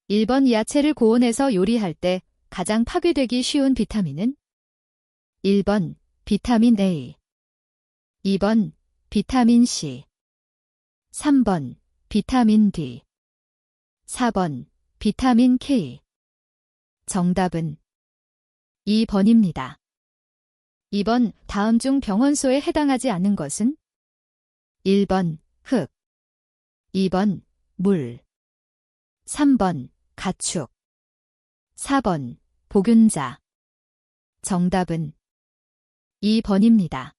1번 야채를 고온에서 요리할 때 가장 파괴되기 쉬운 비타민은? 1번 비타민 A, 2번 비타민 C, 3번 비타민 D, 4번 비타민 K. 정답은 2번입니다. 2번 다음 중 병원소에 해당하지 않는 것은? 1번 흙, 2번 물, 3번 가축, 4번 보균자. 정답은 2번입니다.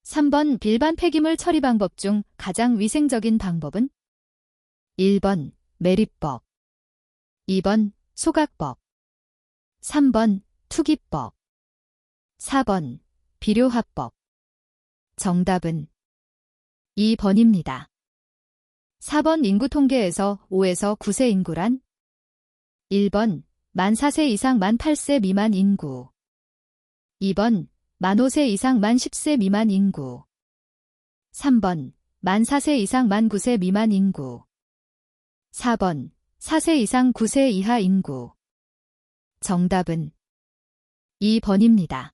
3번 일반 폐기물 처리 방법 중 가장 위생적인 방법은? 1번 매립법, 2번 소각법, 3번 투기법, 4번 비료화법. 정답은 2번입니다. 4번 인구 통계에서 5에서 9세 인구란? 1번 만 4세 이상 만 8세 미만 인구, 2번 만 5세 이상 만 10세 미만 인구, 3번 만 4세 이상 만 9세 미만 인구, 4번 4세 이상 9세 이하 인구. 정답은 2번입니다.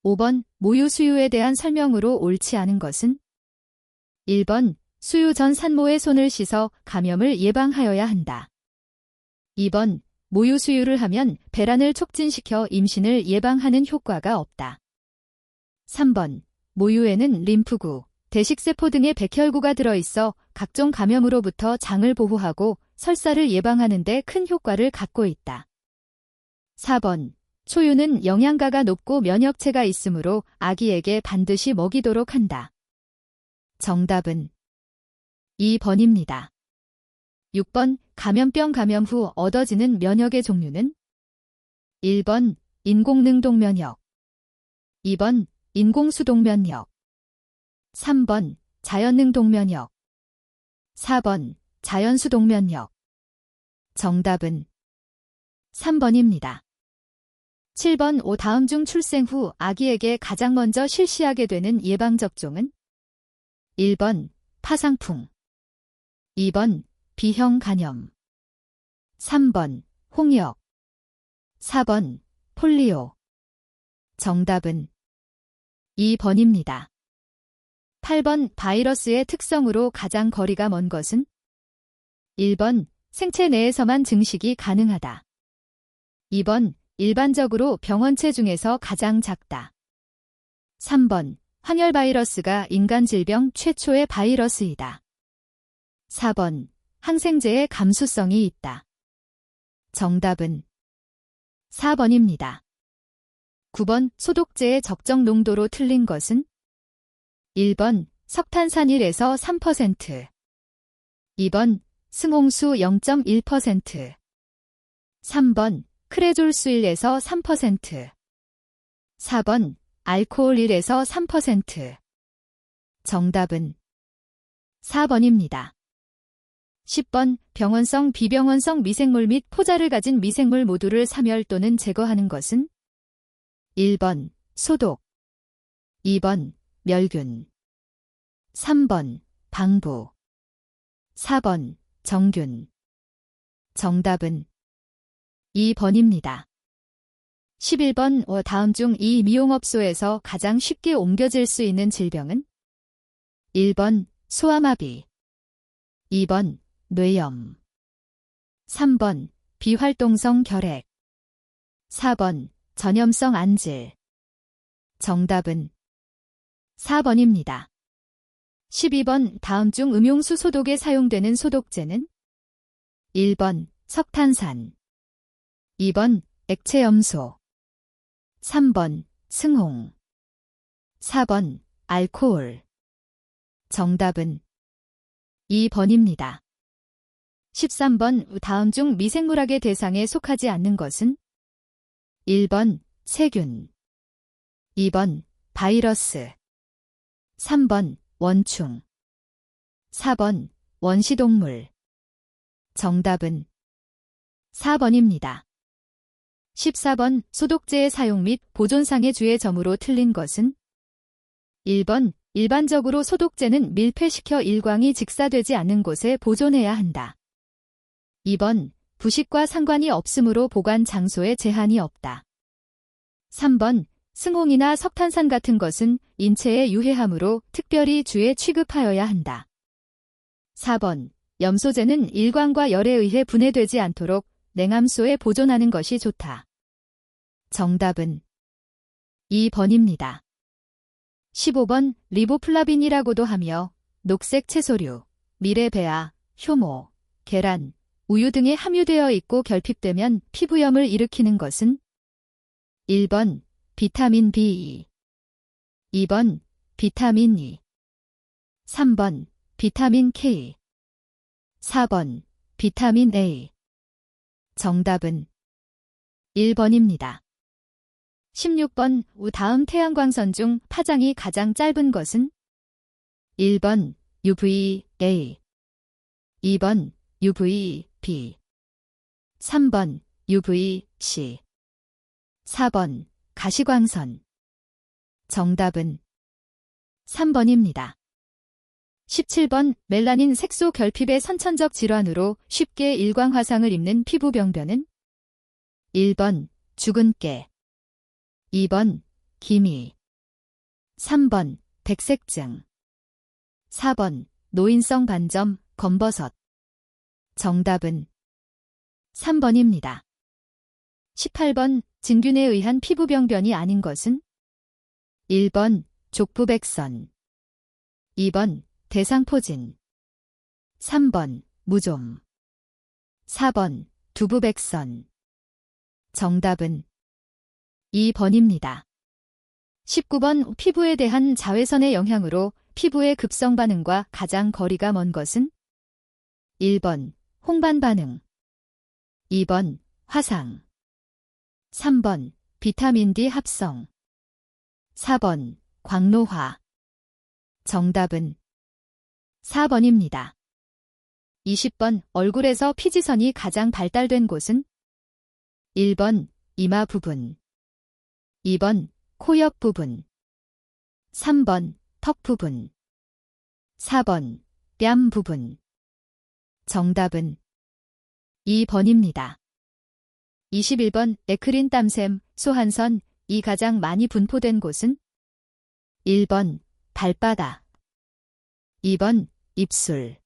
5번 모유 수유에 대한 설명으로 옳지 않은 것은? 1번 수유 전 산모의 손을 씻어 감염을 예방하여야 한다. 2번 모유 수유를 하면 배란을 촉진시켜 임신을 예방하는 효과가 없다. 3번 모유에는 림프구, 대식세포 등의 백혈구가 들어있어 각종 감염으로부터 장을 보호하고 설사를 예방하는 데 큰 효과를 갖고 있다. 4번 초유는 영양가가 높고 면역체가 있으므로 아기에게 반드시 먹이도록 한다. 정답은 2번입니다. 6번 감염병 감염 후 얻어지는 면역의 종류는? 1번 인공능동면역, 2번 인공수동면역, 3번 자연능동면역, 4번 자연수동면역. 정답은 3번입니다. 7번 다음 중 출생 후 아기에게 가장 먼저 실시하게 되는 예방접종은? 1번 파상풍, 2번 B형 간염, 3번 홍역, 4번 폴리오. 정답은 2번입니다. 8번 바이러스의 특성으로 가장 거리가 먼 것은? 1번 생체 내에서만 증식이 가능하다. 2번 일반적으로 병원체 중에서 가장 작다. 3번 황열 바이러스가 인간 질병 최초의 바이러스이다. 4번 항생제의 감수성이 있다. 정답은 4번입니다. 9번 소독제의 적정 농도로 틀린 것은? 1번 석탄산 1에서 3%, 2번 승홍수 0.1%, 3번 크레졸수 1에서 3%, 4번 알코올 1에서 3%. 정답은 4번입니다. 10번 병원성 비병원성 미생물 및 포자를 가진 미생물 모두를 사멸 또는 제거하는 것은? 1번 소독, 2번 멸균, 3번 방부, 4번 정균. 정답은 2번입니다. 11번 다음 중 이 미용업소에서 가장 쉽게 옮겨질 수 있는 질병은? 1번 소아마비, 2번 뇌염, 3번 비활동성 결핵, 4번 전염성 안질. 정답은 4번입니다. 12번 다음 중 음용수 소독에 사용되는 소독제는? 1번 석탄산, 2번 액체염소, 3번 승홍, 4번 알코올. 정답은 2번입니다. 13번 다음 중 미생물학의 대상에 속하지 않는 것은? 1번 세균, 2번 바이러스, 3번 원충, 4번 원시동물. 정답은 4번입니다. 14번 소독제의 사용 및 보존상의 주의점으로 틀린 것은? 1번 일반적으로 소독제는 밀폐시켜 일광이 직사되지 않는 곳에 보존해야 한다. 2번 부식과 상관이 없으므로 보관 장소에 제한이 없다. 3번 승홍이나 석탄산 같은 것은 인체에 유해하므로 특별히 주에 취급하여야 한다. 4번 염소재는 일광과 열에 의해 분해되지 않도록 냉암소에 보존하는 것이 좋다. 정답은 2번입니다. 15번 리보플라빈이라고도 하며 녹색 채소류, 미레베아, 효모, 계란, 우유 등에 함유되어 있고 결핍되면 피부염을 일으키는 것은 1번 비타민 B2, 2번 비타민 E, 3번 비타민 K, 4번 비타민 A. 정답은 1번입니다. 16번 다음 태양광선 중 파장이 가장 짧은 것은 1번 UVA, 2번 UVB, 3번 UVC, 4번 가시광선. 정답은 3번입니다. 17번 멜라닌 색소 결핍의 선천적 질환으로 쉽게 일광화상을 입는 피부병변은 1번 죽은 깨, 2번 기미, 3번 백색증, 4번 노인성 반점, 검버섯. 정답은 3번입니다. 18번 진균에 의한 피부병변이 아닌 것은 1번 족부백선, 2번 대상포진, 3번 무좀, 4번 두부백선. 정답은 2번입니다. 19번 피부에 대한 자외선의 영향으로 피부의 급성 반응과 가장 거리가 먼 것은 1번 홍반 반응, 2번 화상, 3번 비타민 D 합성, 4번 광노화. 정답은 4번입니다. 20번 얼굴에서 피지선이 가장 발달된 곳은 1번 이마 부분, 2번 코옆 부분, 3번 턱 부분, 4번 뺨 부분. 정답은 2번입니다. 21번 에크린 땀샘, 소한선, 이 가장 많이 분포된 곳은 1번 발바닥, 2번 입술,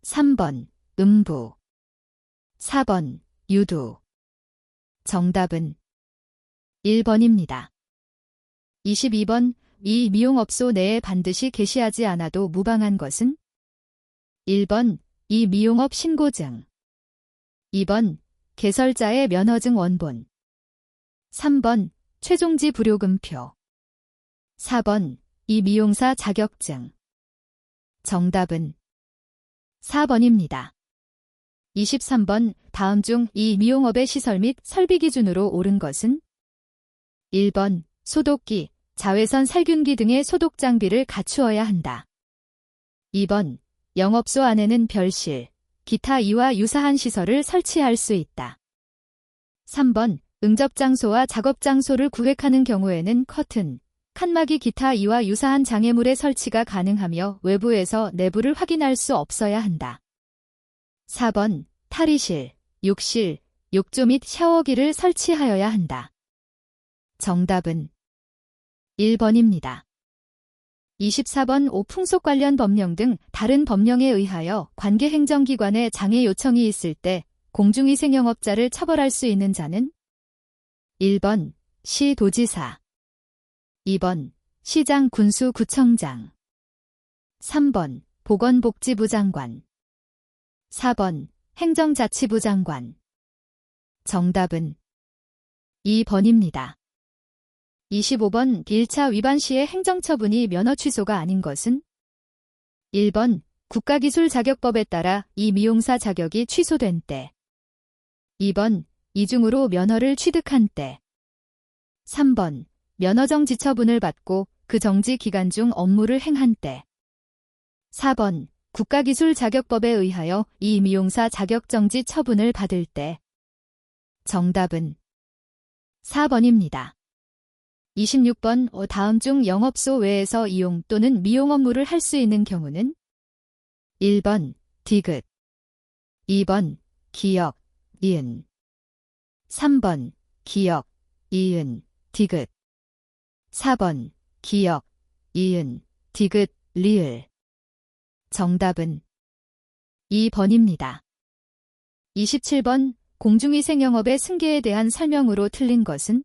3번 음부, 4번 유두. 정답은 1번입니다. 22번 이 미용업소 내에 반드시 게시하지 않아도 무방한 것은 1번 이 미용업 신고증, 2번 개설자의 면허증 원본, 3번 최종지 불요금표, 4번 이 미용사 자격증. 정답은 4번입니다. 23번 다음 중 이 미용업의 시설 및 설비 기준으로 옳은 것은 1번 소독기, 자외선 살균기 등의 소독 장비를 갖추어야 한다. 2번 영업소 안에는 별실, 기타 이와 유사한 시설을 설치할 수 있다. 3번 응접장소와 작업장소를 구획하는 경우에는 커튼, 칸막이 기타 이와 유사한 장애물의 설치가 가능하며 외부에서 내부를 확인할 수 없어야 한다. 4번 탈의실, 욕실, 욕조 및 샤워기를 설치하여야 한다. 정답은 1번입니다. 24번 풍속 관련 법령 등 다른 법령에 의하여 관계행정기관에 장애 요청이 있을 때 공중위생영업자를 처벌할 수 있는 자는 1번 시도지사, 2번 시장 군수구청장, 3번 보건복지부 장관, 4번 행정자치부 장관. 정답은 2번입니다. 25번 1차 위반 시의 행정처분이 면허 취소가 아닌 것은 1번 국가기술자격법에 따라 이 미용사 자격이 취소된 때, 2번 이중으로 면허를 취득한 때, 3번 면허정지 처분을 받고 그 정지 기간 중 업무를 행한 때, 4번 국가기술자격법에 의하여 이 미용사 자격정지 처분을 받을 때. 정답은 4번입니다. 26번 다음 중 영업소 외에서 이용 또는 미용 업무를 할 수 있는 경우는 1번 디귿, 2번 기역, 이은. 3번, 기역, 이은, 디귿. 4번, 기역, 이은, 디귿, 리을. 정답은 2번입니다. 27번, 공중위생영업의 승계에 대한 설명으로 틀린 것은?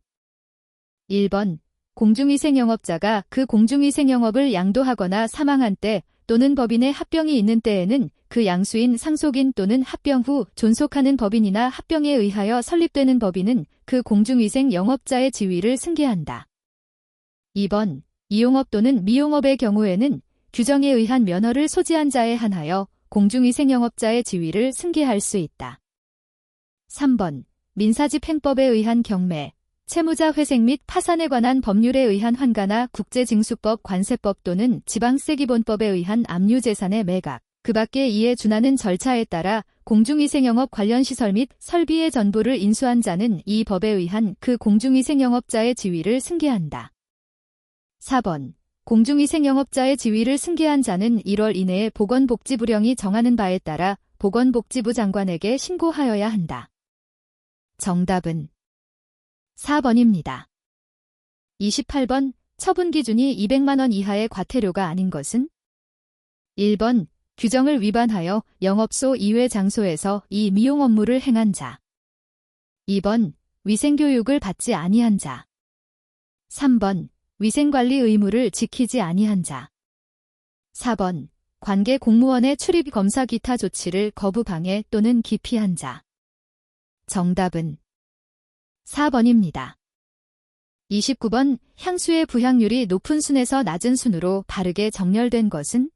1번, 공중위생영업자가 그 공중위생영업을 양도하거나 사망한 때 또는 법인의 합병이 있는 때에는 그 양수인 상속인 또는 합병 후 존속하는 법인이나 합병에 의하여 설립되는 법인은 그 공중위생영업자의 지위를 승계한다. 2번, 이용업 또는 미용업의 경우에는 규정에 의한 면허를 소지한 자에 한하여 공중위생영업자의 지위를 승계할 수 있다. 3번, 민사집행법에 의한 경매, 채무자 회생 및 파산에 관한 법률에 의한 환가나 국제징수법 관세법 또는 지방세기본법에 의한 압류재산의 매각, 그 밖에 이에 준하는 절차에 따라 공중위생영업 관련 시설 및 설비의 전부를 인수한 자는 이 법에 의한 그 공중위생영업자의 지위를 승계한다. 4번, 공중위생영업자의 지위를 승계한 자는 1월 이내에 보건복지부령이 정하는 바에 따라 보건복지부 장관에게 신고하여야 한다. 정답은 4번입니다. 28번, 처분 기준이 200만 원 이하의 과태료가 아닌 것은? 1번, 규정을 위반하여 영업소 이외 장소에서 이 미용 업무를 행한 자. 2번, 위생교육을 받지 아니한 자. 3번, 위생관리 의무를 지키지 아니한 자. 4번, 관계 공무원의 출입 검사 기타 조치를 거부 방해 또는 기피한 자. 정답은 4번입니다. 29번, 향수의 부향률이 높은 순에서 낮은 순으로 바르게 정렬된 것은?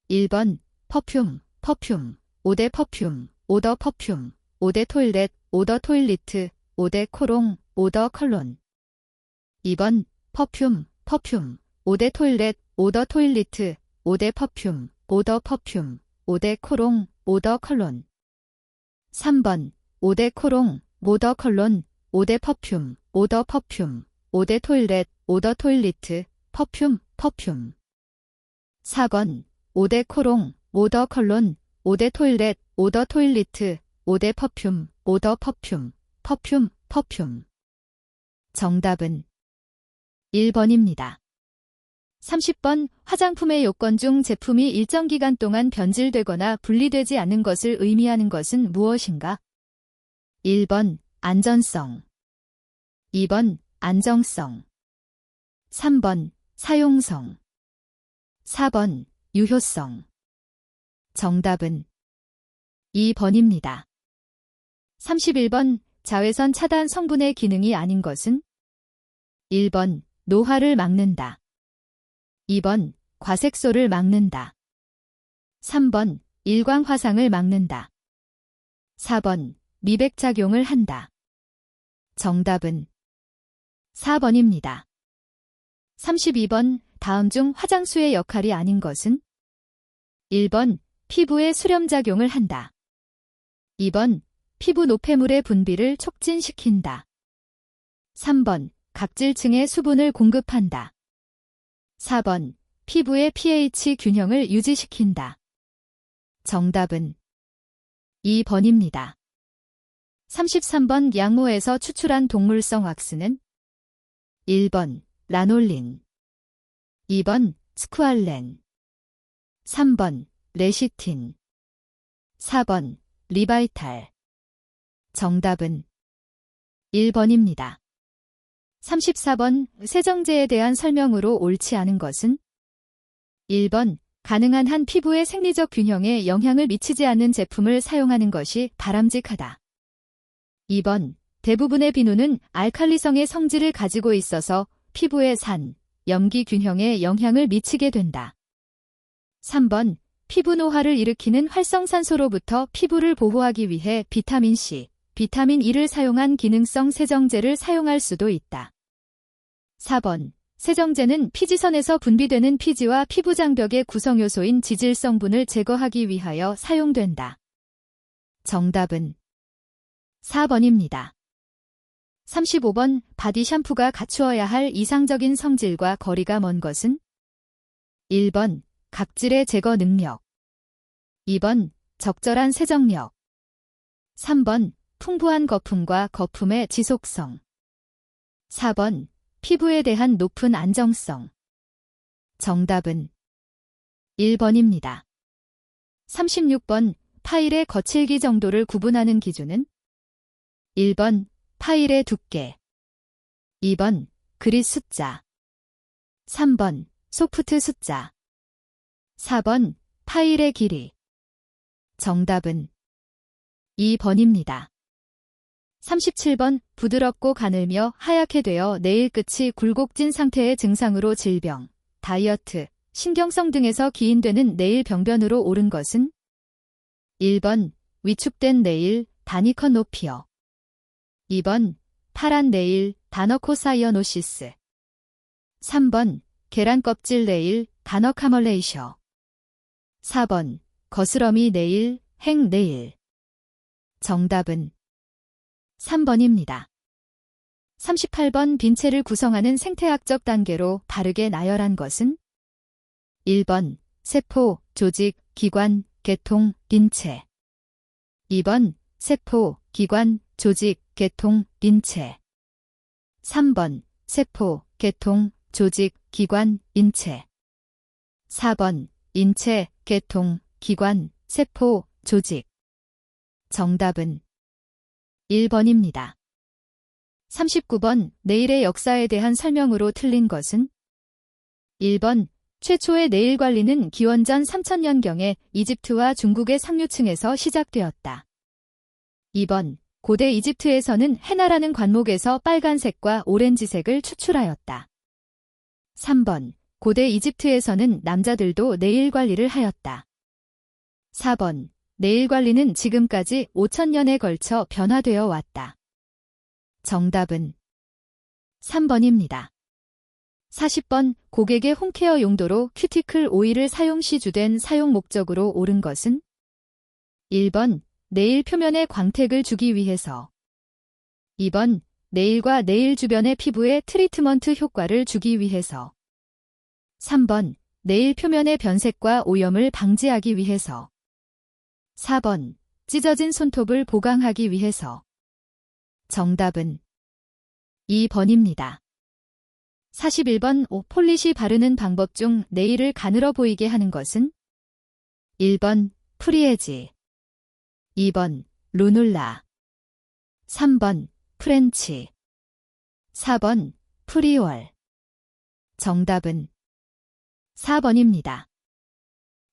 1번, 퍼퓸, 5대 퍼퓸, 오더 퍼퓸, 5대 토일렛, 오더 토일리트, 5대 코롱, 오더 컬론. 2번, 퍼퓸, 5대 토일렛, 오더 토일리트, 5대 퍼퓸, 오더 퍼퓸, 5대 코롱, 오더 컬론. 3번, 5대 코롱, 오더 컬론, 5대 퍼퓸, 오더 퍼퓸, 5대 토일렛, 오더 토일리트, 퍼퓸. 4번, 5대 코롱, 오더 컬론, 5대 토일렛, 오더 토일리트, 5대 퍼퓸, 오더 퍼퓸. 정답은 1번입니다. 30번, 화장품의 요건 중 제품이 일정 기간 동안 변질되거나 분리되지 않는 것을 의미하는 것은 무엇인가? 1번, 안전성. 2번, 안정성. 3번, 사용성. 4번, 유효성. 정답은 2번입니다. 31번, 자외선 차단 성분의 기능이 아닌 것은? 1번, 노화를 막는다. 2번, 과색소를 막는다. 3번, 일광 화상을 막는다. 4번, 미백작용을 한다. 정답은 4번입니다. 32번, 다음 중 화장수의 역할이 아닌 것은? 1번, 피부에 수렴작용을 한다. 2번, 피부 노폐물의 분비를 촉진시킨다. 3번, 각질층에 수분을 공급한다. 4번, 피부의 pH 균형을 유지시킨다. 정답은 2번입니다. 33번, 양모에서 추출한 동물성 왁스는? 1번, 라놀린. 2번, 스쿠알렌. 3번, 레시틴. 4번, 리바이탈. 정답은 1번입니다. 34번, 세정제에 대한 설명으로 옳지 않은 것은? 1번, 가능한 한 피부의 생리적 균형에 영향을 미치지 않는 제품을 사용하는 것이 바람직하다. 2번, 대부분의 비누는 알칼리성의 성질을 가지고 있어서 피부의 산, 염기 균형에 영향을 미치게 된다. 3번, 피부 노화를 일으키는 활성산소로부터 피부를 보호하기 위해 비타민C, 비타민 E를 사용한 기능성 세정제를 사용할 수도 있다. 4번, 세정제는 피지선에서 분비되는 피지와 피부 장벽의 구성요소인 지질 성분을 제거하기 위하여 사용된다. 정답은 4번입니다. 35번, 바디 샴푸가 갖추어야 할 이상적인 성질과 거리가 먼 것은? 1번, 각질의 제거 능력. 2번, 적절한 세정력. 3번 풍부한 거품과 거품의 지속성. 4번 피부에 대한 높은 안정성. 정답은 1번입니다. 36번 파일의 거칠기 정도를 구분하는 기준은 1번 파일의 두께, 2번 그릿 숫자, 3번 소프트 숫자, 4번 파일의 길이. 정답은 2번입니다. 37번 부드럽고 가늘며 하얗게 되어 네일 끝이 굴곡진 상태의 증상으로 질병, 다이어트, 신경성 등에서 기인되는 네일 병변으로 옳은 것은 1번 위축된 네일, 다니컨노피어, 2번 파란 네일, 다너코사이어노시스, 3번 계란 껍질 네일, 다너카멀레이셔, 4번 거스러미 네일, 행 네일. 정답은 3번입니다. 38번 빈체를 구성하는 생태학적 단계로 바르게 나열한 것은 1번 세포, 조직, 기관, 계통, 빈체, 2번 세포, 기관, 조직, 계통, 빈체, 3번 세포, 계통, 조직, 기관, 인체, 4번 인체, 계통, 기관, 세포, 조직. 정답은 1번입니다. 39번 네일의 역사에 대한 설명으로 틀린 것은 1번 최초의 네일 관리는 기원전 3000년경에 이집트와 중국의 상류층에서 시작되었다. 2번 고대 이집트에서는 헤나라는 관목에서 빨간색과 오렌지색을 추출하였다. 3번 고대 이집트에서는 남자들도 네일 관리를 하였다. 4번 네일 관리는 지금까지 5000년에 걸쳐 변화되어 왔다. 정답은 3번입니다. 40번 고객의 홈케어 용도로 큐티클 오일을 사용 시 주된 사용 목적으로 옳은 것은 1번 네일 표면에 광택을 주기 위해서, 2번 네일과 네일 주변의 피부에 트리트먼트 효과를 주기 위해서, 3번 네일 표면의 변색과 오염을 방지하기 위해서, 4번 찢어진 손톱을 보강하기 위해서. 정답은 2번입니다. 41번 폴리시 바르는 방법 중 네일을 가늘어 보이게 하는 것은 1번 프리에지, 2번 루눌라, 3번 프렌치, 4번 프리월. 정답은 4번입니다.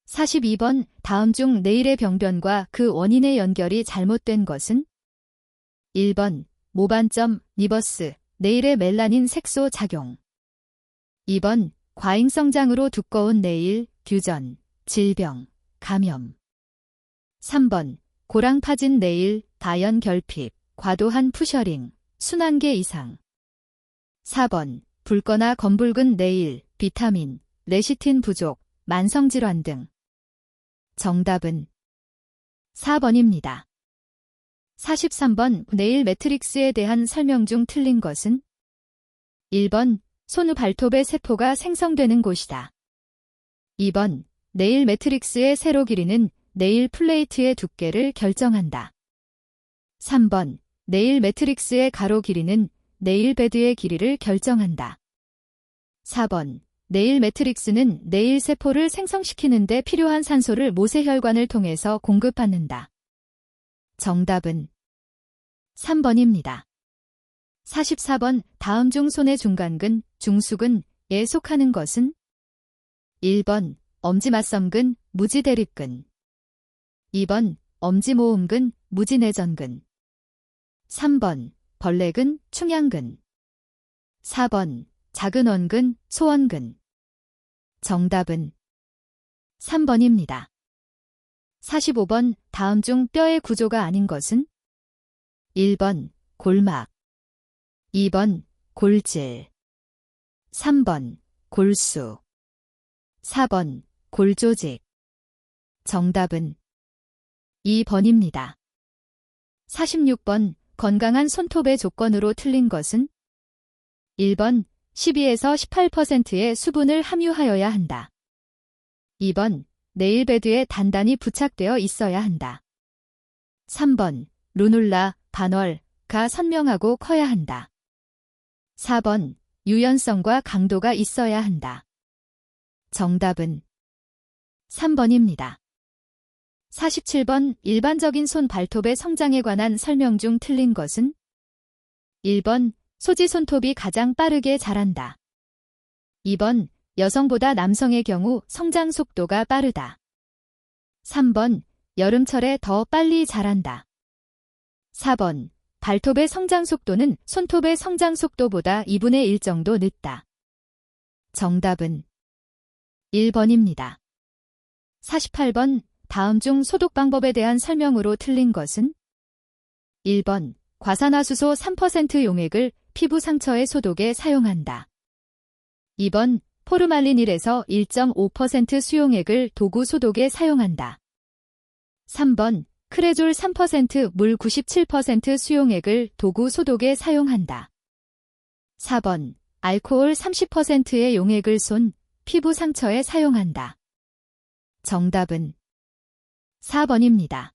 42번 다음 중 네일의 병변과 그 원인의 연결이 잘못된 것은 1번 모반점, 니버스, 네일의 멜라닌 색소 작용, 2번 과잉성장으로 두꺼운 네일, 퓨전, 질병, 감염, 3번 고랑 파진 네일, 다연 결핍, 과도한 푸셔링, 순환계 이상, 4번 붉거나 검붉은 네일, 비타민, 레시틴 부족, 만성질환 등. 정답은 4번입니다. 43번 네일 매트릭스에 대한 설명 중 틀린 것은 1번 손 발톱의 세포가 생성되는 곳이다. 2번 네일 매트릭스의 세로 길이는 네일 플레이트의 두께를 결정한다. 3번 네일 매트릭스의 가로 길이는 네일 베드의 길이를 결정한다. 4번 네일 매트릭스는 네일 세포를 생성시키는 데 필요한 산소를 모세혈관을 통해서 공급받는다. 정답은 3번입니다. 44번 다음 중 손의 중간근, 중수근에 속하는 것은 1번 엄지맞섬근, 무지대립근, 2번 엄지모음근, 무지내전근, 3번 벌레근, 충양근, 4번 작은 원근, 소원근. 정답은 3번입니다. 45번 다음 중 뼈의 구조가 아닌 것은 1번 골막, 2번 골질, 3번 골수, 4번 골조직. 정답은 2번입니다. 46번 건강한 손톱의 조건으로 틀린 것은 1번 12에서 18%의 수분을 함유하여야 한다. 2번 네일베드에 단단히 부착되어 있어야 한다. 3번 루눌라, 반월가 선명하고 커야 한다. 4번 유연성과 강도가 있어야 한다. 정답은 3번입니다. 47번 일반적인 손 발톱의 성장에 관한 설명 중 틀린 것은? 1번 소지 손톱이 가장 빠르게 자란다. 2번 여성보다 남성의 경우 성장 속도가 빠르다. 3번 여름철에 더 빨리 자란다. 4번 발톱의 성장 속도는 손톱의 성장 속도보다 2분의 1 정도 늦다. 정답은 1번입니다. 48번 다음 중 소독 방법에 대한 설명으로 틀린 것은? 1번 과산화수소 3% 용액을 피부 상처의 소독에 사용한다. 2번 포르말린1에서 1.5% 수용액을 도구 소독에 사용한다. 3번 크레졸 3% 물 97% 수용액을 도구 소독에 사용한다. 4번 알코올 30%의 용액을 손, 피부 상처에 사용한다. 정답은 4번입니다.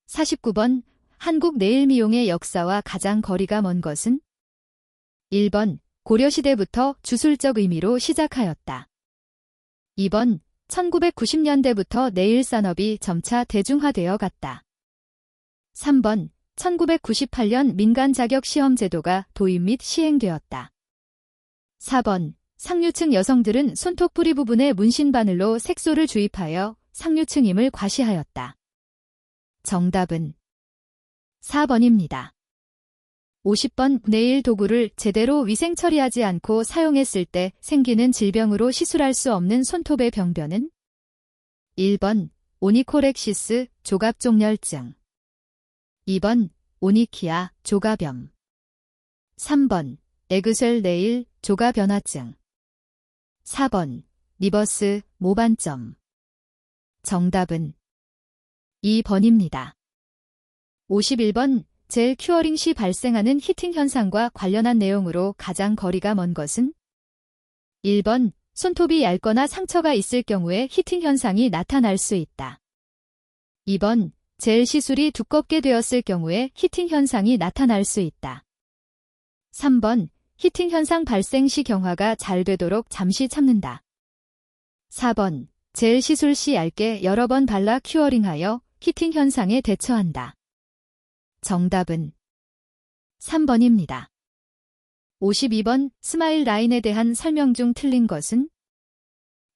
49번 한국 네일 미용의 역사와 가장 거리가 먼 것은? 1번 고려시대부터 주술적 의미로 시작하였다. 2번 1990년대부터 네일 산업이 점차 대중화되어 갔다. 3번 1998년 민간 자격 시험 제도가 도입 및 시행되었다. 4번 상류층 여성들은 손톱 뿌리 부분에 문신 바늘로 색소를 주입하여 상류층임을 과시하였다. 정답은 4번입니다. 50번 네일 도구를 제대로 위생 처리하지 않고 사용했을 때 생기는 질병으로 시술할 수 없는 손톱의 병변은? 1번 오니코렉시스 조갑종열증 2번 오니키아 조가병 3번 에그셀 네일 조가변화증 4번 니버스 모반점 정답은 2번입니다. 51번 젤 큐어링 시 발생하는 히팅 현상과 관련한 내용으로 가장 거리가 먼 것은? 1번 손톱이 얇거나 상처가 있을 경우에 히팅 현상이 나타날 수 있다. 2번 젤 시술이 두껍게 되었을 경우에 히팅 현상이 나타날 수 있다. 3번 히팅 현상 발생 시 경화가 잘 되도록 잠시 참는다. 4번 젤 시술 시 얇게 여러 번 발라 큐어링하여 히팅 현상에 대처한다. 정답은 3번입니다. 52번 스마일 라인에 대한 설명 중 틀린 것은?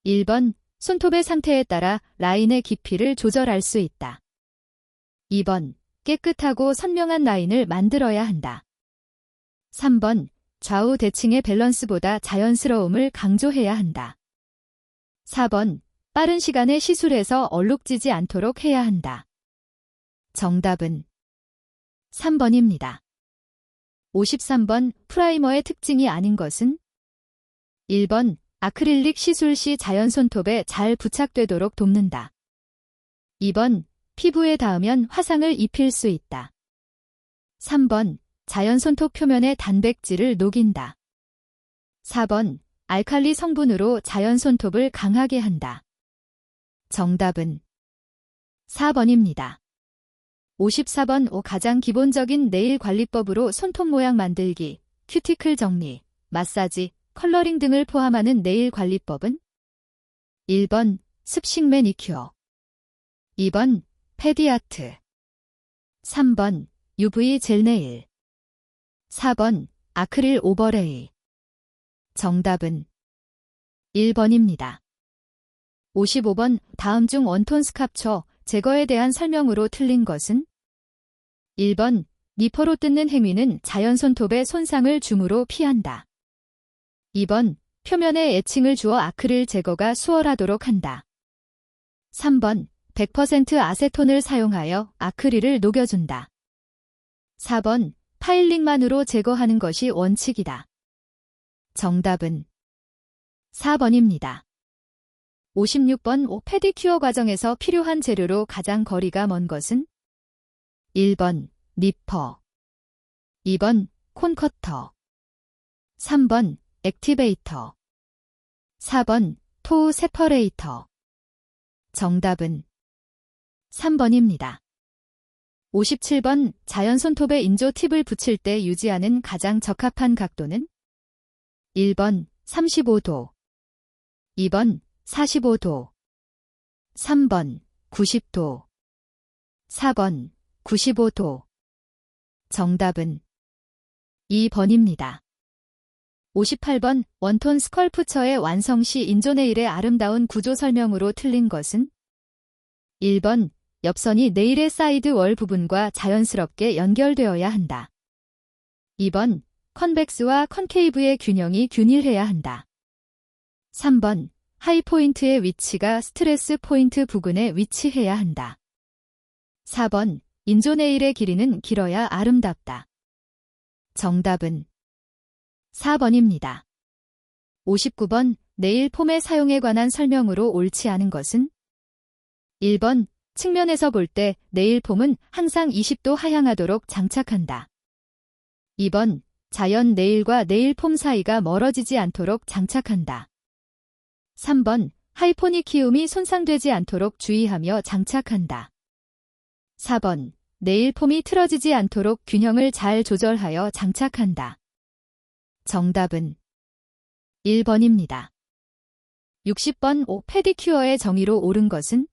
1번 손톱의 상태에 따라 라인의 깊이를 조절할 수 있다. 2번 깨끗하고 선명한 라인을 만들어야 한다. 3번 좌우 대칭의 밸런스보다 자연스러움을 강조해야 한다. 4번 빠른 시간에 시술해서 얼룩지지 않도록 해야 한다. 정답은 3번입니다. 53번 프라이머의 특징이 아닌 것은? 1번 아크릴릭 시술 시 자연 손톱에 잘 부착되도록 돕는다. 2번 피부에 닿으면 화상을 입힐 수 있다. 3번 자연 손톱 표면의 단백질을 녹인다. 4번 알칼리 성분으로 자연 손톱을 강하게 한다. 정답은 4번입니다. 54번 가장 기본적인 네일 관리법으로 손톱 모양 만들기, 큐티클 정리, 마사지, 컬러링 등을 포함하는 네일 관리법은? 1번 습식 매니큐어 2번 페디아트 3번 UV 젤네일 4번 아크릴 오버레이 정답은 1번입니다. 55번 다음 중 원톤 스캅처 제거에 대한 설명으로 틀린 것은? 1번 니퍼로 뜯는 행위는 자연 손톱의 손상을 줌으로 피한다. 2번 표면에 애칭을 주어 아크릴 제거가 수월하도록 한다. 3번 100% 아세톤을 사용하여 아크릴을 녹여준다. 4번 파일링만으로 제거하는 것이 원칙이다. 정답은 4번입니다. 56번 페디큐어 과정에서 필요한 재료로 가장 거리가 먼 것은? 1번 니퍼 2번 콘커터 3번 액티베이터 4번 토우 세퍼레이터 정답은 3번입니다. 57번 자연 손톱에 인조 팁을 붙일 때 유지하는 가장 적합한 각도는 1번 35도, 2번 45도, 3번 90도, 4번 95도. 정답은 2번입니다. 58번 원톤 스컬프처의 완성 시 인조네일의 아름다운 구조 설명으로 틀린 것은 1번 옆선이 네일의 사이드 월 부분과 자연스럽게 연결되어야 한다. 2번 컨벡스와 컨케이브의 균형이 균일해야 한다. 3번 하이포인트의 위치가 스트레스 포인트 부근에 위치해야 한다. 4번 인조네일의 길이는 길어야 아름답다. 정답은 4번입니다. 59번 네일 폼의 사용에 관한 설명으로 옳지 않은 것은 1번 측면에서 볼 때 네일 폼은 항상 20도 하향하도록 장착한다. 2번 자연 네일과 네일 폼 사이가 멀어지지 않도록 장착한다. 3번 하이포닉 키움이 손상되지 않도록 주의하며 장착한다. 4번 네일 폼이 틀어지지 않도록 균형을 잘 조절하여 장착한다. 정답은 1번입니다. 60번 페디큐어의 정의로 옳은 것은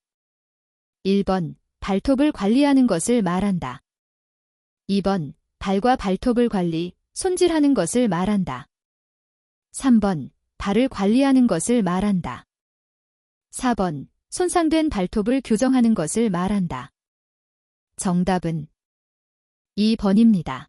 1번 발톱을 관리하는 것을 말한다. 2번 발과 발톱을 관리, 손질하는 것을 말한다. 3번 발을 관리하는 것을 말한다. 4번 손상된 발톱을 교정하는 것을 말한다. 정답은 2번입니다.